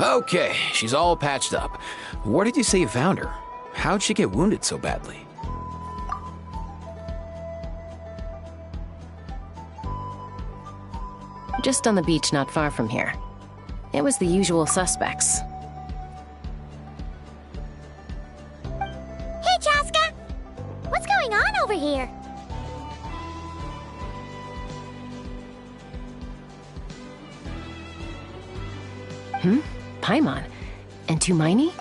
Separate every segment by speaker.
Speaker 1: Okay, she's all patched up. Where did you say you found her? How'd she get wounded so badly?
Speaker 2: Just on the beach not far from here. It was the usual suspects.
Speaker 3: Hey, Chaska! What's going on over here?
Speaker 2: Paimon. And Tumaini?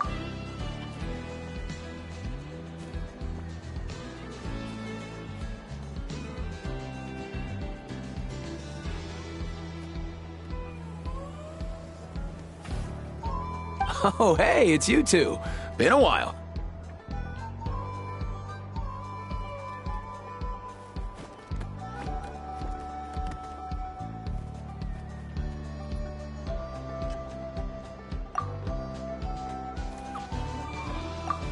Speaker 1: Oh, hey, it's you two. Been a while.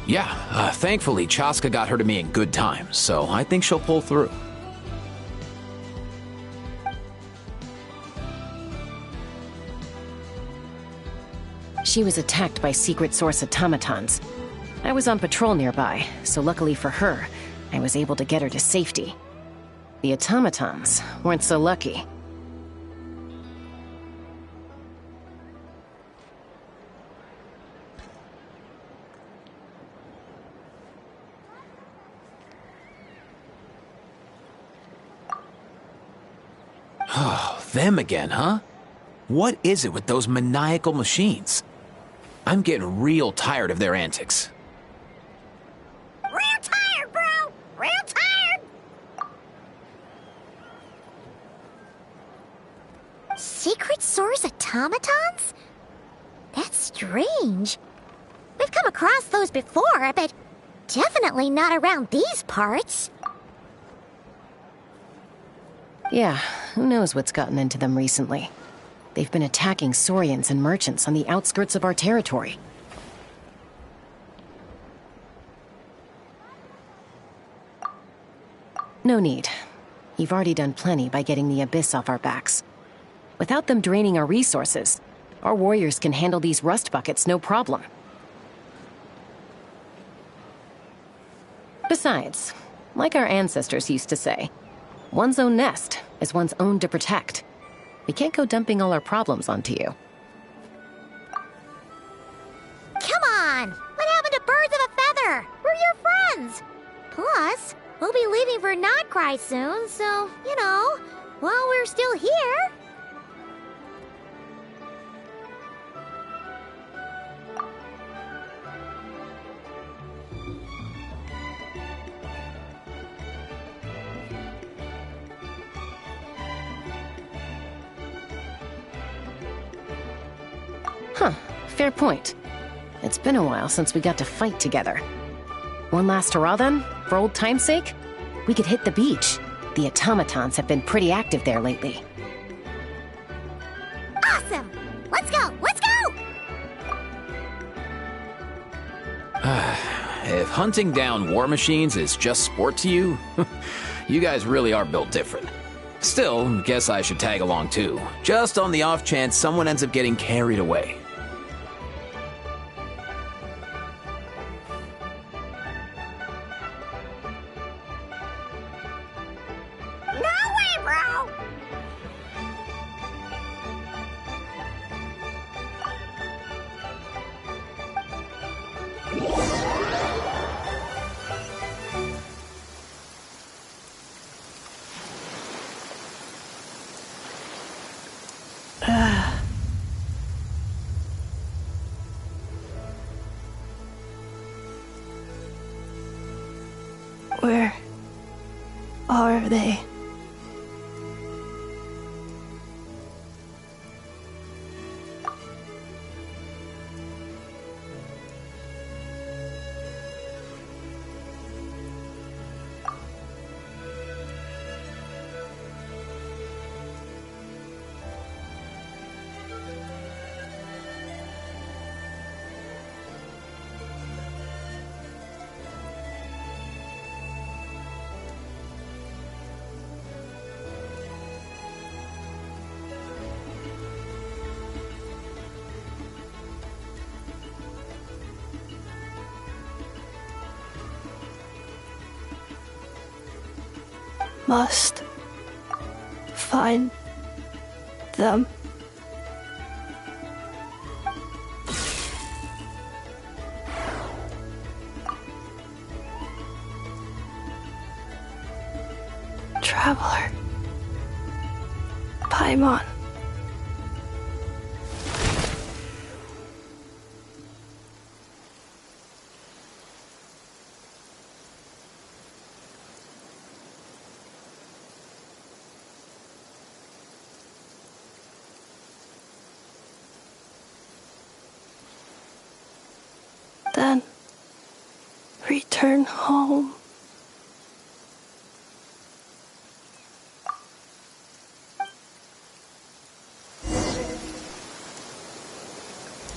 Speaker 1: Yeah, thankfully Chaska got her to me in good time, so I think she'll pull through.
Speaker 2: She was attacked by secret source automatons. I was on patrol nearby, so luckily for her, I was able to get her to safety. The automatons weren't so lucky.
Speaker 1: Oh, them again, huh? What is it with those maniacal machines? I'm getting real tired of their antics.
Speaker 3: Real tired, bro! Real tired! Secret source automatons? That's strange. We've come across those before, but definitely not around these parts.
Speaker 2: Yeah, who knows what's gotten into them recently. They've been attacking Saurians and merchants on the outskirts of our territory. No need. You've already done plenty by getting the Abyss off our backs. Without them draining our resources, our warriors can handle these rust buckets no problem. Besides, like our ancestors used to say, one's own nest is one's own to protect. We can't go dumping all our problems onto you.
Speaker 3: Come on! What happened to birds of a feather? We're your friends! Plus, we'll be leaving for Notcry soon, so, you know, while we're still here...
Speaker 2: Huh, fair point. It's been a while since we got to fight together. One last hurrah then, for old time's sake? We could hit the beach. The automatons have been pretty active there lately.
Speaker 3: Awesome! Let's go! Let's go!
Speaker 1: If hunting down war machines is just sport to you, you guys really are built different. Still, guess I should tag along too, just on the off chance someone ends up getting carried away.
Speaker 3: No way, bro!
Speaker 4: Where are they? Must find them. Traveler. Paimon. Then return home.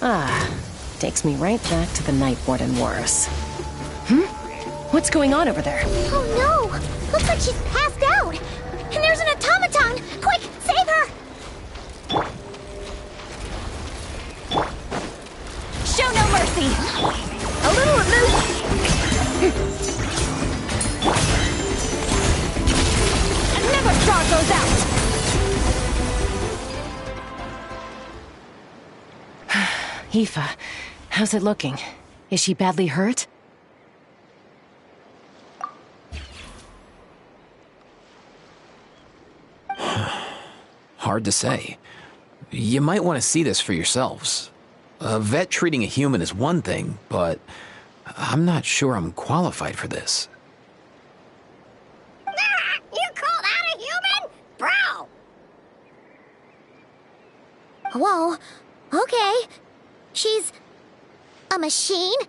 Speaker 2: Ah, takes me right back to the Night Warden Wars. What's going on over there?
Speaker 3: Oh no! Looks like she's passed out! And there's an automaton! Quick, save her!
Speaker 2: Show no mercy! A little loose! Never draw those out! Aoife, how's it looking? Is she badly hurt?
Speaker 1: Hard to say. You might want to see this for yourselves. A vet treating a human is one thing, but I'm not sure I'm qualified for this.
Speaker 3: You called out a human? Bro! Whoa, okay. She's a machine?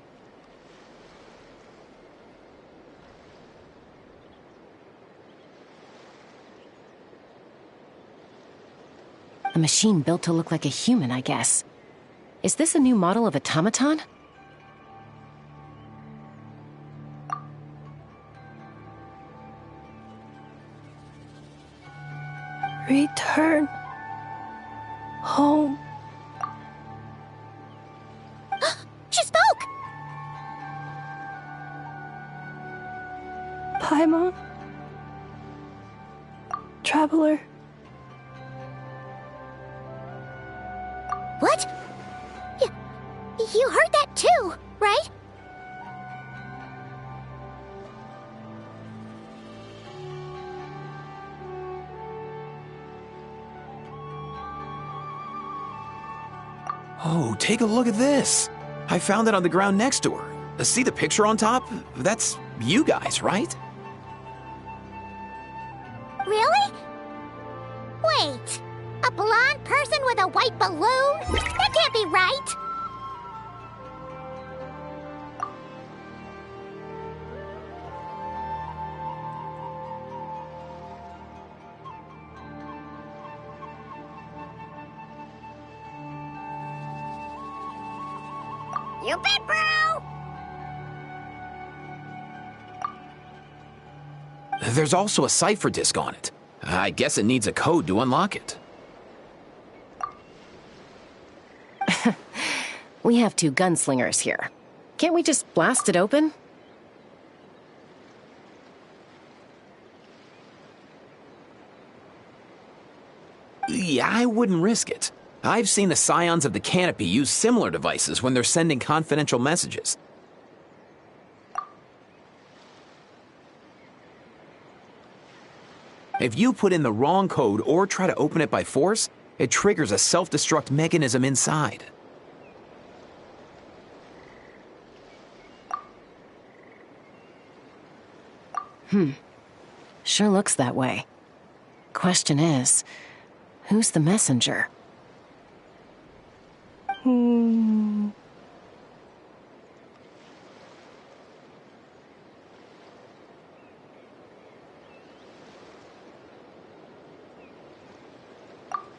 Speaker 2: A machine built to look like a human, I guess. Is this a new model of automaton?
Speaker 4: Return home.
Speaker 3: She spoke!
Speaker 4: Paimon. Traveler.
Speaker 3: What? You heard that too, right?
Speaker 1: Oh, take a look at this. I found it on the ground next to her. See the picture on top? That's you guys, right?
Speaker 3: Really? Wait, a blonde person with a white balloon? That can't be right! You bet, bro!
Speaker 1: There's also a cipher disk on it. I guess it needs a code to unlock it.
Speaker 2: We have two gunslingers here. Can't we just blast it open?
Speaker 1: Yeah, I wouldn't risk it. I've seen the Scions of the Canopy use similar devices when they're sending confidential messages. If you put in the wrong code or try to open it by force, it triggers a self-destruct mechanism inside.
Speaker 2: Sure looks that way. Question is, who's the messenger?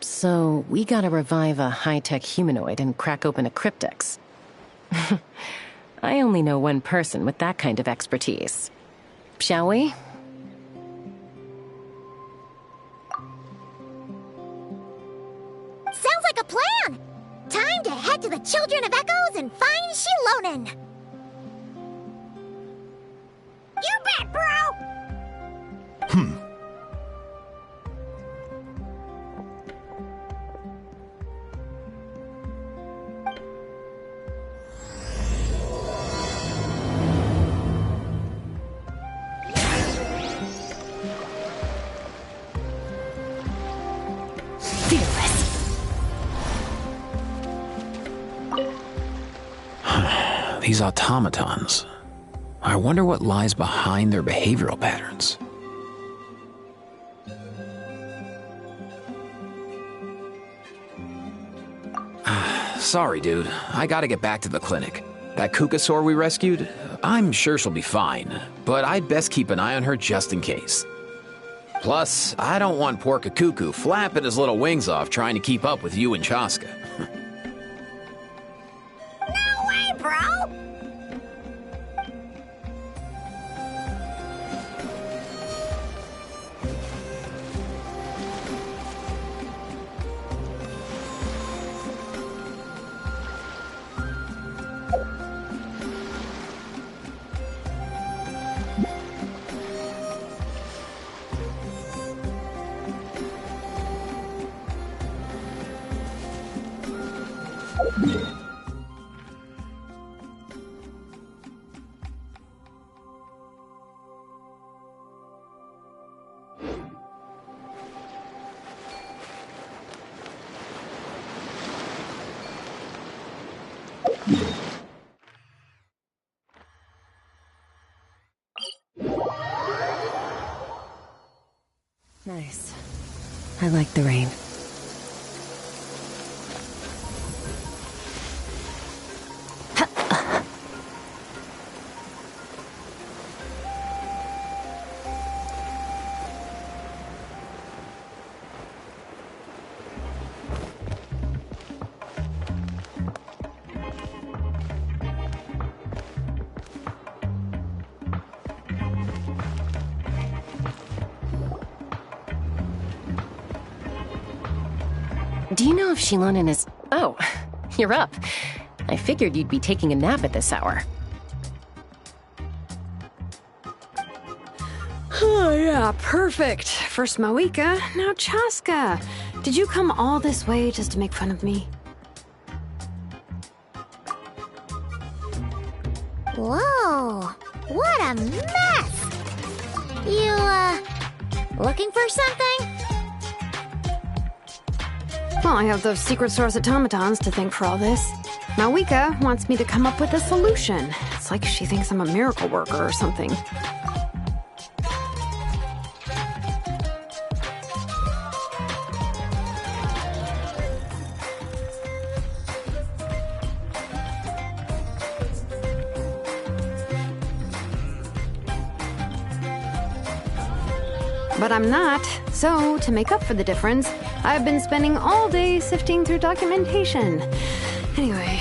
Speaker 2: So, we gotta revive a high-tech humanoid and crack open a cryptex. I only know one person with that kind of expertise. Shall we?
Speaker 3: Sounds like a plan! Time to head to the Children of Echoes and find Shilonen! You bet, bro!
Speaker 1: These automatons. I wonder what lies behind their behavioral patterns. Sorry, dude. I gotta get back to the clinic. That Kukasaur we rescued, I'm sure she'll be fine, but I'd best keep an eye on her just in case. Plus, I don't want poor Kakuku flapping his little wings off trying to keep up with you and Chaska.
Speaker 3: No way, bro!
Speaker 2: Nice. I like the rain. Do you know if Shilonen is... Oh, you're up. I figured you'd be taking a nap at this hour.
Speaker 5: Oh, yeah, perfect. First Mawika, now Chaska. Did you come all this way just to make fun of me?
Speaker 3: Whoa, what a mess! You, looking for something?
Speaker 5: Well, I have those secret source automatons to thank for all this. Mawika wants me to come up with a solution. It's like she thinks I'm a miracle worker or something. But I'm not. So, to make up for the difference, I've been spending all day sifting through documentation. Anyway,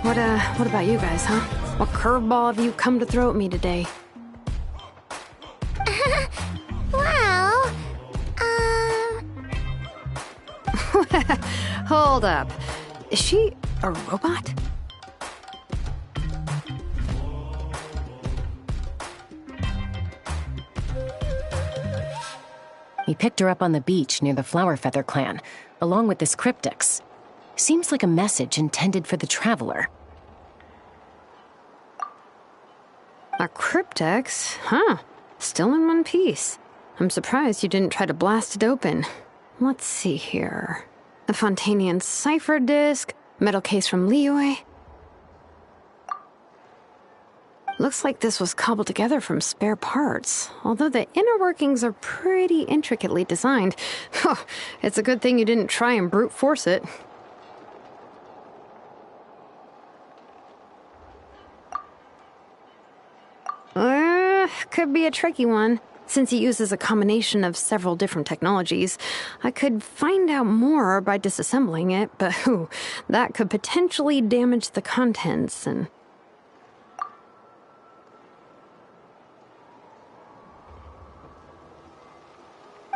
Speaker 5: what about you guys, huh? What curveball have you come to throw at me today?
Speaker 3: Well,
Speaker 5: Hold up. Is she a robot?
Speaker 2: We picked her up on the beach near the Flower Feather clan, along with this cryptix. Seems like a message intended for the traveler.
Speaker 5: A cryptix? Huh. Still in one piece. I'm surprised you didn't try to blast it open. Let's see here. A Fontanian cipher disk, metal case from Liyue. Looks like this was cobbled together from spare parts, although the inner workings are pretty intricately designed. It's a good thing you didn't try and brute force it. Could be a tricky one. Since it uses a combination of several different technologies, I could find out more by disassembling it, but that could potentially damage the contents and...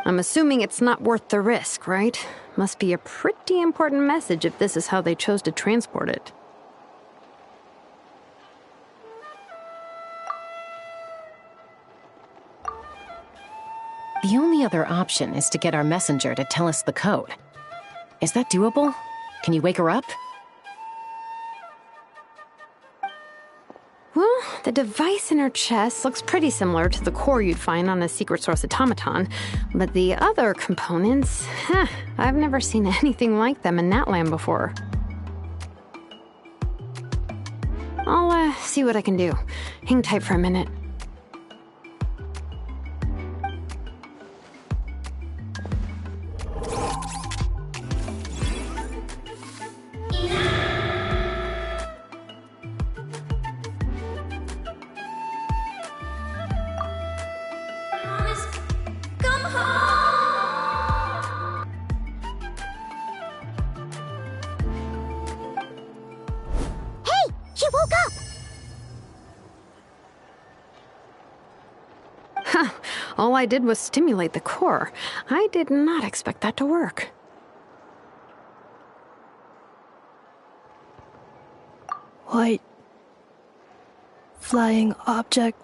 Speaker 5: I'm assuming it's not worth the risk, right? Must be a pretty important message if this is how they chose to transport it.
Speaker 2: The only other option is to get our messenger to tell us the code. Is that doable? Can you wake her up?
Speaker 5: Well, the device in her chest looks pretty similar to the core you'd find on a secret source automaton, but the other components, I've never seen anything like them in Natlan before. I'll see what I can do. Hang tight for a minute.
Speaker 3: she woke up!
Speaker 5: All I did was stimulate the core. I did not expect that to work.
Speaker 4: What Flying object.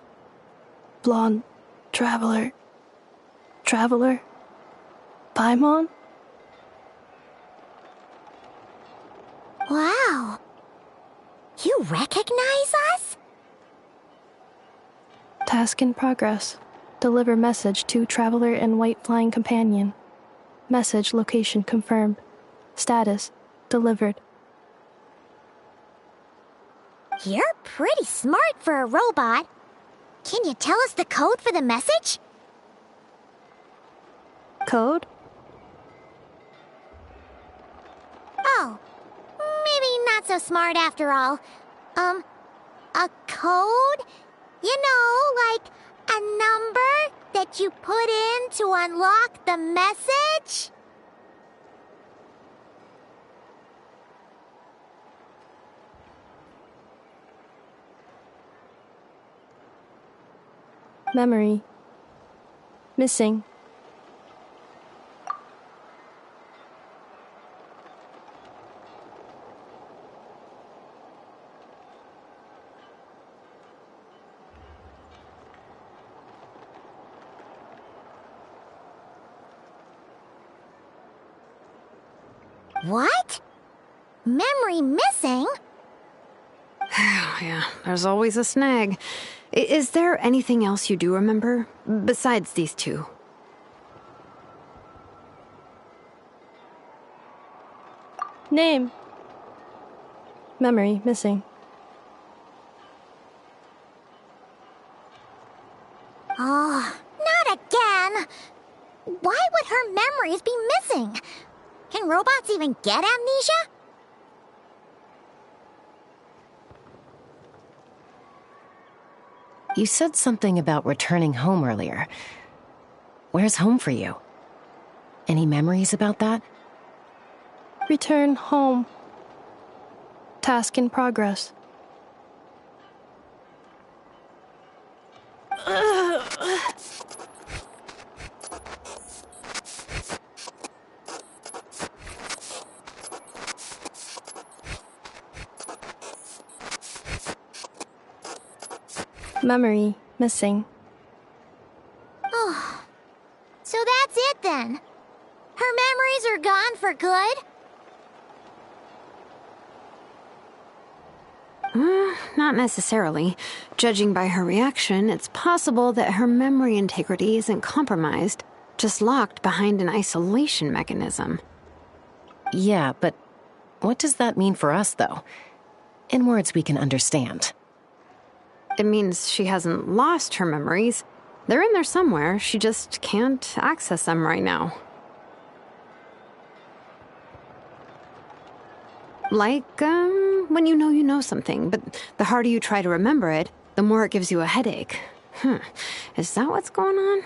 Speaker 4: Blonde. Traveler. Traveler. Paimon?
Speaker 3: Wow. You recognize us?
Speaker 4: Task in progress. Deliver message to Traveler and White Flying Companion. Message location confirmed. Status delivered.
Speaker 3: You're pretty smart for a robot. Can you tell us the code for the message?
Speaker 4: Code?
Speaker 3: Oh, maybe not so smart after all. A code? You know, like a number that you put in to unlock the message?
Speaker 4: Memory. Missing.
Speaker 3: What? Memory missing?
Speaker 5: Yeah, there's always a snag. Is there anything else you do remember, besides these two?
Speaker 4: Name. Memory missing.
Speaker 3: Oh, not again! Why would her memories be missing? Can robots even get amnesia?
Speaker 2: You said something about returning home earlier. Where's home for you? Any memories about that?
Speaker 4: Return home. Task in progress. Memory missing.
Speaker 3: Oh, so that's it then. Her memories are gone for good?
Speaker 5: Not necessarily. Judging by her reaction, it's possible that her memory integrity isn't compromised, just locked behind an isolation mechanism.
Speaker 2: Yeah, but what does that mean for us, though? In words we can understand.
Speaker 5: It means she hasn't lost her memories. They're in there somewhere, she just can't access them right now. Like, when you know something, but the harder you try to remember it, the more it gives you a headache. Is that what's going on?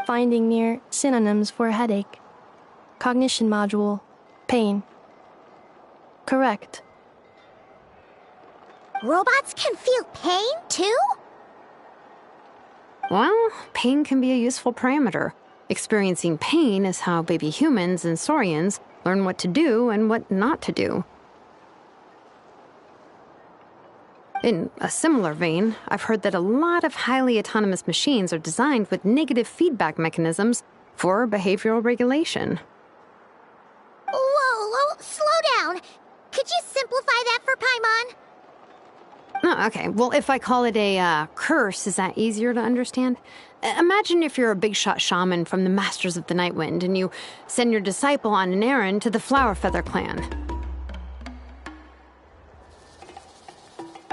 Speaker 4: Finding near synonyms for headache. Cognition module. Pain. Correct.
Speaker 3: Robots can feel pain, too?
Speaker 5: Well, pain can be a useful parameter. Experiencing pain is how baby humans and saurians learn what to do and what not to do. In a similar vein, I've heard that a lot of highly autonomous machines are designed with negative feedback mechanisms for behavioral regulation.
Speaker 3: Whoa, slow down. Could you simplify that for Paimon?
Speaker 5: Oh, okay. Well, if I call it a curse, is that easier to understand? Imagine if you're a big shot shaman from the Masters of the Night Wind and you send your disciple on an errand to the Flower Feather clan.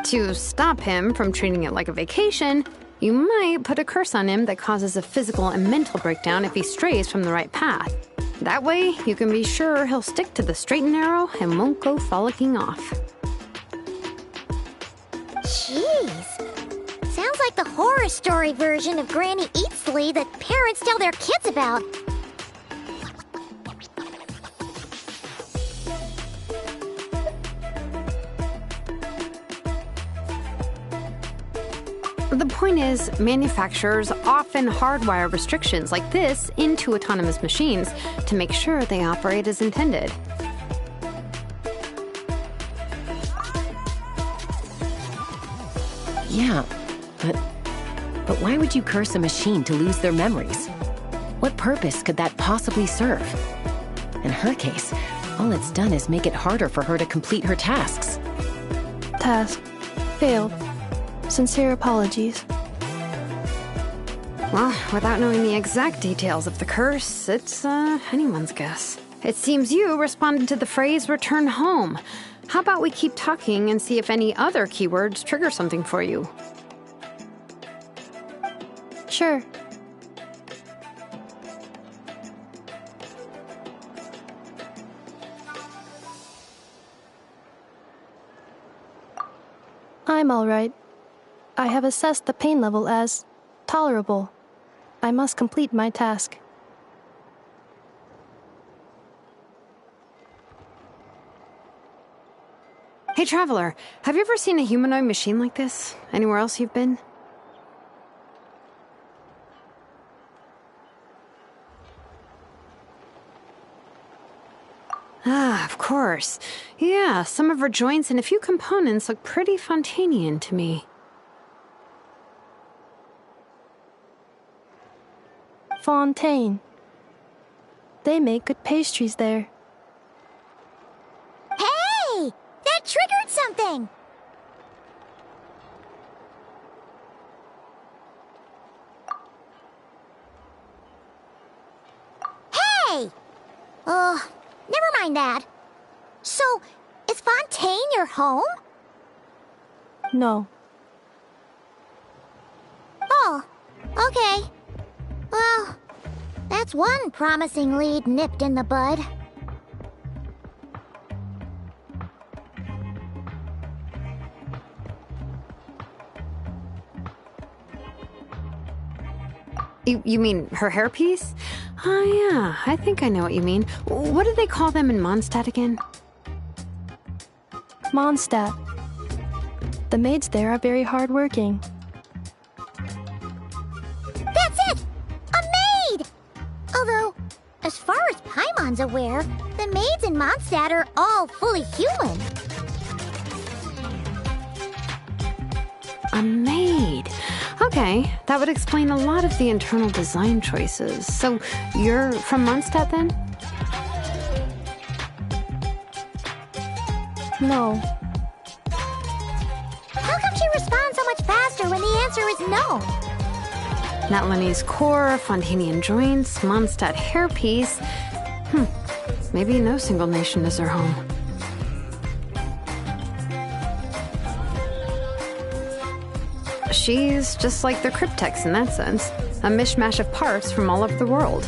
Speaker 5: To stop him from treating it like a vacation, you might put a curse on him that causes a physical and mental breakdown if he strays from the right path. That way, you can be sure he'll stick to the straight and narrow and won't go frolicking off.
Speaker 3: Jeez. Sounds like the horror story version of Granny Eatsley that parents tell their kids about.
Speaker 5: The point is, manufacturers often hardwire restrictions like this into autonomous machines to make sure they operate as intended.
Speaker 2: Yeah, but why would you curse a machine to lose their memories? What purpose could that possibly serve? In her case, all it's done is make it harder for her to complete her tasks.
Speaker 4: Task failed. Sincere apologies.
Speaker 5: Well, without knowing the exact details of the curse, it's anyone's guess. It seems you responded to the phrase return home. How about we keep talking and see if any other keywords trigger something for you?
Speaker 4: Sure. I'm all right. I have assessed the pain level as tolerable. I must complete my task.
Speaker 5: Hey, Traveler, have you ever seen a humanoid machine like this? Anywhere else you've been? Ah, of course. Yeah, some of her joints and a few components look pretty Fontanian to me.
Speaker 4: Fontaine. They make good pastries there.
Speaker 3: Hey! That triggered something! Hey! Never mind that. So, is Fontaine your home?
Speaker 4: No.
Speaker 3: Oh, okay. Well, that's one promising lead nipped in the bud.
Speaker 5: You mean her hairpiece? Oh, yeah, I think I know what you mean. What do they call them in Mondstadt again?
Speaker 4: Mondstadt. The maids there are very hardworking.
Speaker 3: That's it! A maid! Although, as far as Paimon's aware, the maids in Mondstadt are all fully human.
Speaker 5: A maid. Okay, that would explain a lot of the internal design choices. So, you're from Mondstadt then?
Speaker 4: No.
Speaker 3: How come she responds so much faster when the answer is no?
Speaker 5: Natlanese core, Fontanian joints, Mondstadt hairpiece. Maybe no single nation is her home. She's just like the Cryptex in that sense. A mishmash of parts from all over the world.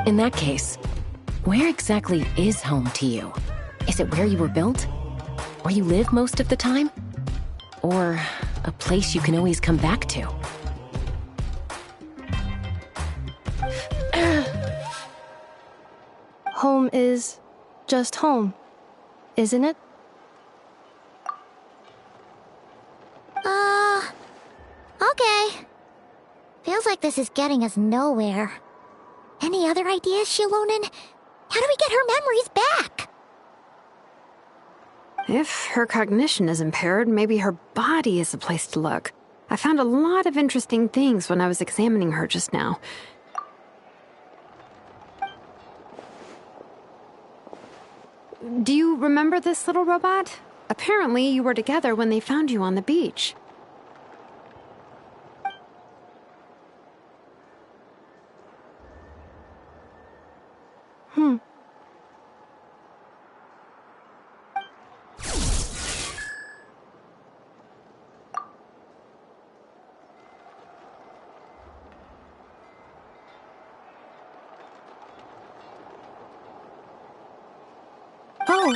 Speaker 2: In that case, where exactly is home to you? Is it where you were built? Where you live most of the time? Or a place you can always come back to?
Speaker 4: Home is just home, isn't it?
Speaker 3: Okay. Feels like this is getting us nowhere. Any other ideas, Shilonen? How do we get her memories back?
Speaker 5: If her cognition is impaired, maybe her body is a place to look. I found a lot of interesting things when I was examining her just now. Do you remember this little robot? Apparently, you were together when they found you on the beach.
Speaker 4: Oh,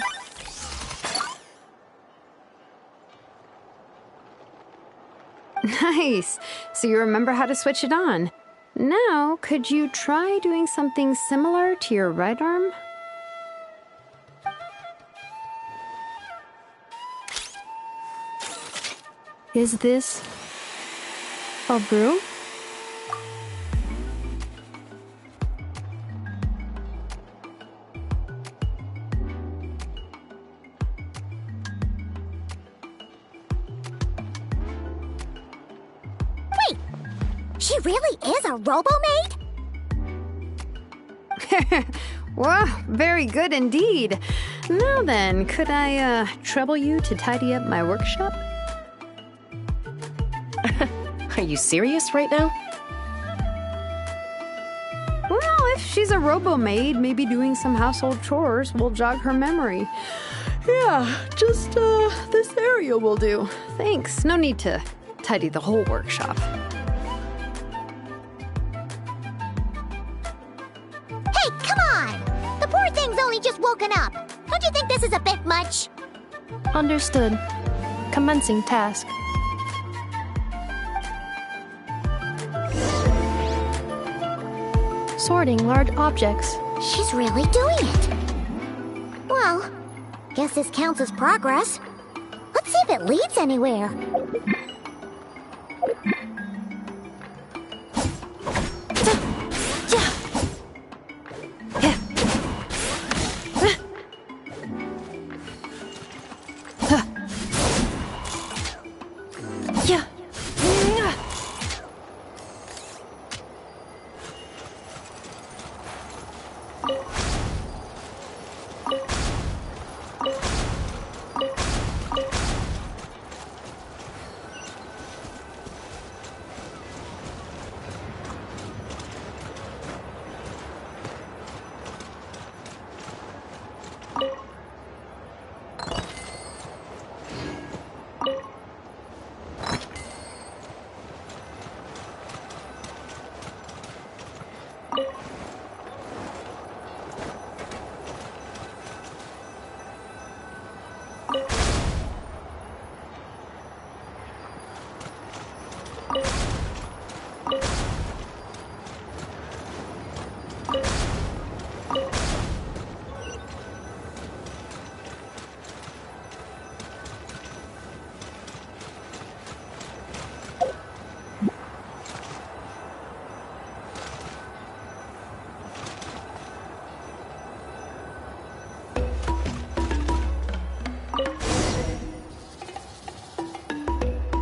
Speaker 5: Nice! So you remember how to switch it on. Now, could you try doing something similar to your right arm?
Speaker 4: Is this a broom?
Speaker 3: Wait! She really is a robo-maid?
Speaker 5: Wow, very good indeed. Now then, could I, trouble you to tidy up my workshop?
Speaker 2: Are you serious right now?
Speaker 5: Well, if she's a robo-maid, maybe doing some household chores will jog her memory. Yeah, just, this area will do. Thanks. No need to tidy the whole workshop.
Speaker 3: Hey, come on! The poor thing's only just woken up. Don't you think this is a bit much?
Speaker 4: Understood. Commencing task. Sorting large objects.
Speaker 3: She's really doing it. Well, guess this counts as progress. Let's see if it leads anywhere.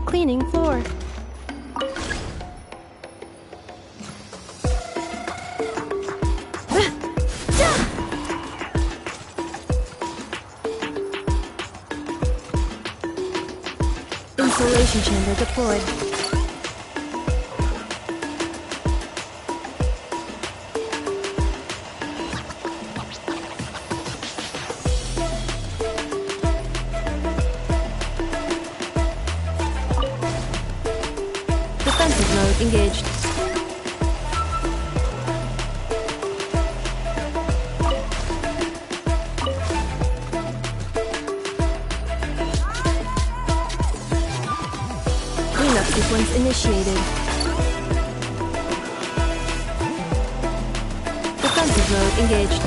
Speaker 4: Cleaning floor. Insulation chamber deployed. Defensive mode engaged. Cleanup sequence initiated. Defensive mode engaged.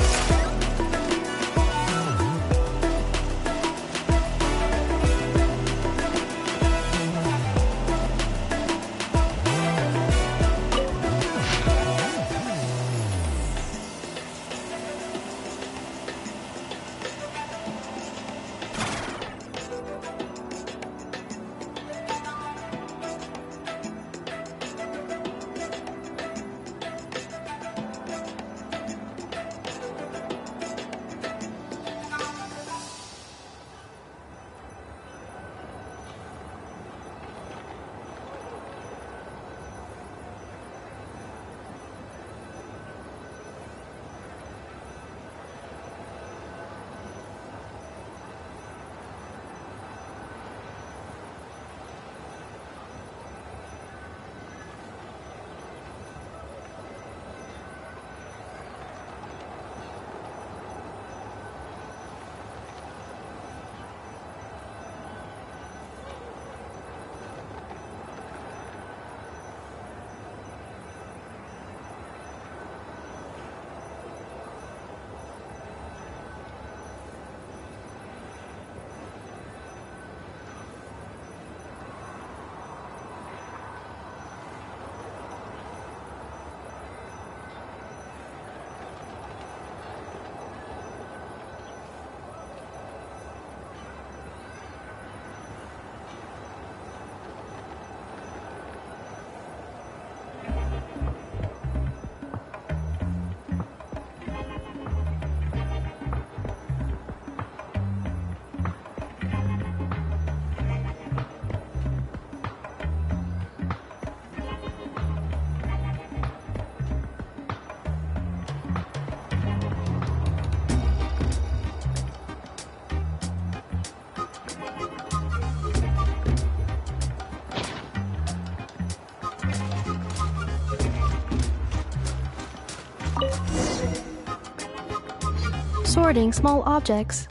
Speaker 4: sorting small objects.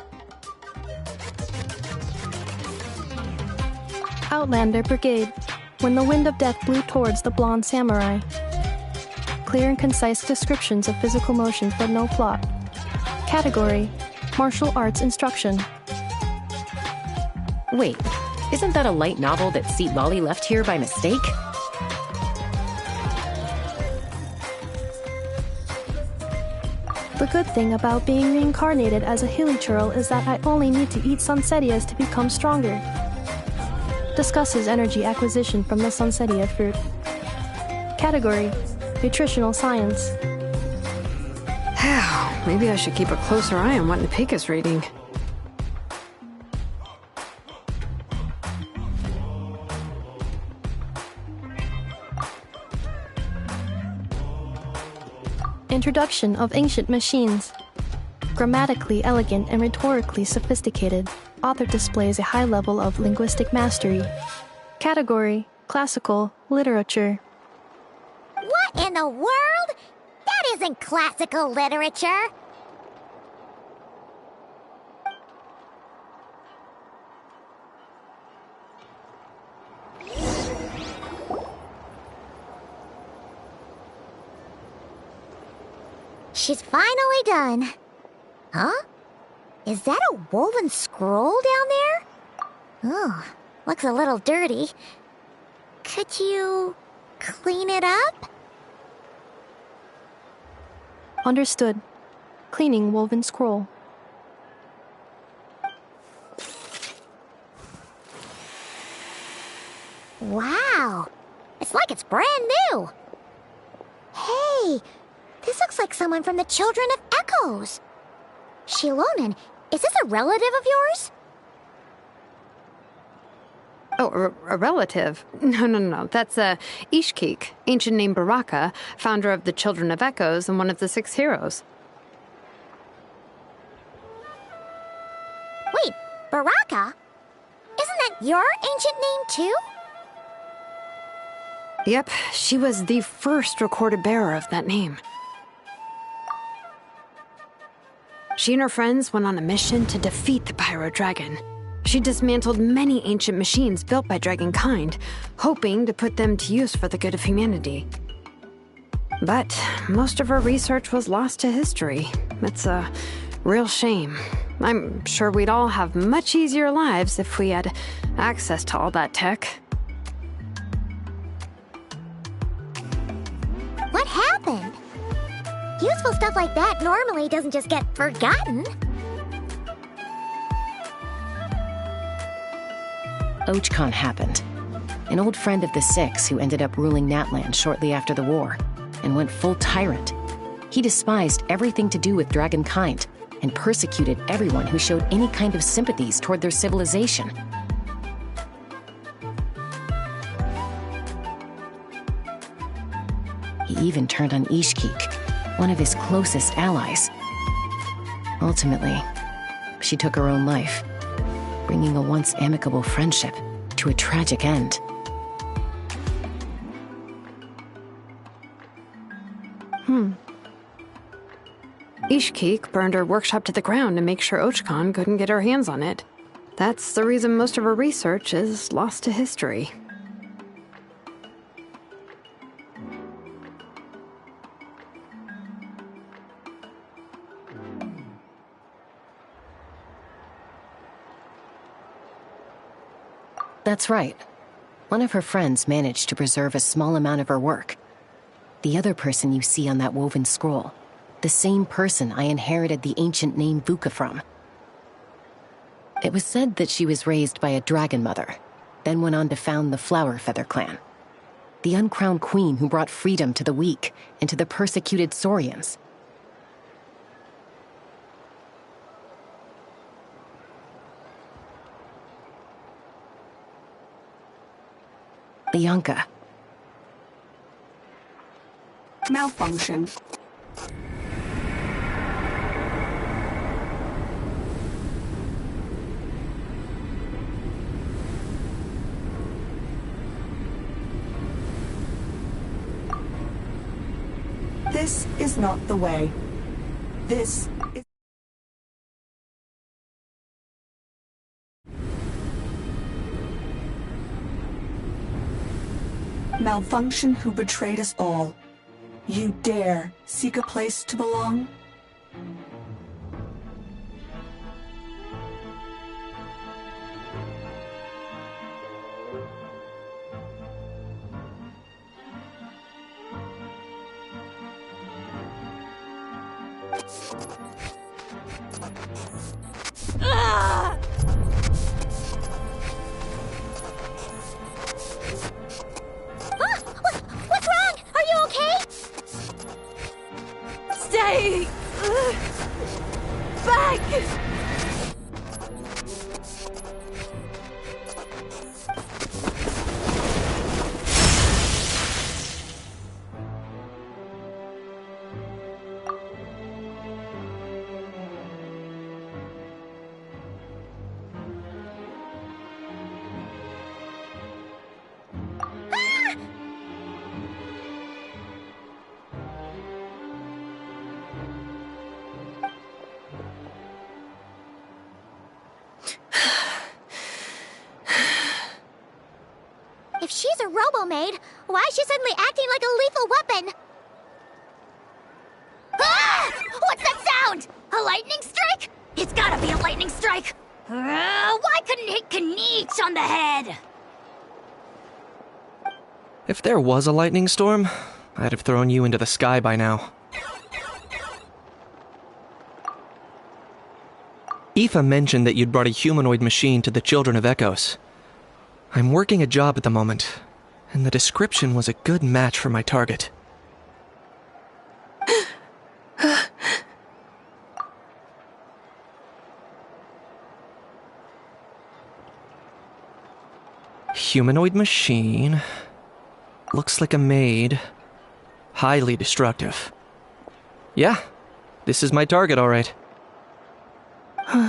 Speaker 4: Outlander Brigade, when the wind of death blew towards the blonde samurai. Clear and concise descriptions of physical motions but no plot. Category, martial arts instruction.
Speaker 2: Wait, isn't that a light novel that Seat Lolly left here by mistake?
Speaker 4: The good thing about being reincarnated as a hilichurl is that I only need to eat sunsettias to become stronger. Discusses energy acquisition from the sunsettia fruit. Category, nutritional science.
Speaker 5: Maybe I should keep a closer eye on what Nepika's reading.
Speaker 4: Introduction of ancient machines. Grammatically elegant and rhetorically sophisticated, author displays a high level of linguistic mastery. Category, classical literature.
Speaker 3: What in the world? That isn't classical literature. She's finally done. Huh? Is that a woven scroll down there? Oh, looks a little dirty. Could you clean it up?
Speaker 4: Understood. Cleaning woven scroll.
Speaker 3: Wow, it's like it's brand new. Hey, this looks like someone from the Children of Echoes. Shilonen, is this a relative of yours?
Speaker 5: Oh, a relative? No. That's Ishkik, ancient name Baraka, founder of the Children of Echoes and one of the 6 heroes.
Speaker 3: Wait, Baraka? Isn't that your ancient name too?
Speaker 5: Yep, she was the first recorded bearer of that name. She and her friends went on a mission to defeat the Pyro Dragon. She dismantled many ancient machines built by Dragonkind, hoping to put them to use for the good of humanity. But most of her research was lost to history. It's a real shame. I'm sure we'd all have much easier lives if we had access to all that tech.
Speaker 3: What happened? Useful stuff like that normally doesn't just get forgotten.
Speaker 2: Ochkon happened. An old friend of the 6 who ended up ruling Natland shortly after the war, and went full tyrant. He despised everything to do with Dragonkind, and persecuted everyone who showed any kind of sympathies toward their civilization. He even turned on Ishkik, one of his closest allies. Ultimately, she took her own life, bringing a once amicable friendship to a tragic end.
Speaker 5: Ishkik burned her workshop to the ground to make sure Ochkon couldn't get her hands on it. That's the reason most of her research is lost to history.
Speaker 2: That's right. One of her friends managed to preserve a small amount of her work. The other person you see on that woven scroll, the same person I inherited the ancient name Vuka from. It was said that she was raised by a dragon mother, then went on to found the Flower Feather clan, the uncrowned queen who brought freedom to the weak and to the persecuted Saurians. Bianca.
Speaker 6: Malfunction. This is not the way. This Malfunction who betrayed us all. You dare seek a place to belong?
Speaker 3: What's wrong? Are you okay?
Speaker 7: Stay back!
Speaker 3: If she's a robo-maid, why is she suddenly acting like a lethal weapon? Ah! What's that sound? A lightning strike? It's gotta be a lightning strike! Why couldn't it hit Kniech on the head?
Speaker 8: If there was a lightning storm, I'd have thrown you into the sky by now. Aoife mentioned that you'd brought a humanoid machine to the Children of Echoes. I'm working a job at the moment, and the description was a good match for my target. Humanoid machine. Looks like a maid. Highly destructive. Yeah, this is my target, all right.
Speaker 3: Wait!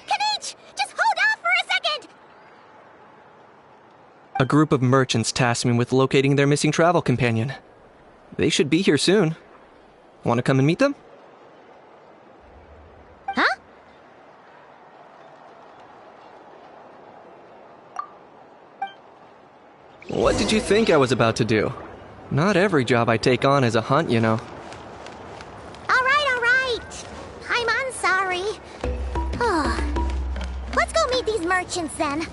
Speaker 3: Kniech! Just hold off for a second!
Speaker 8: A group of merchants tasked me with locating their missing travel companion. They should be here soon. Want to come and meet them?
Speaker 3: Huh?
Speaker 8: What did you think I was about to do? Not every job I take on is a hunt, you know.
Speaker 3: All right. I'm sorry. Let's go meet these merchants then.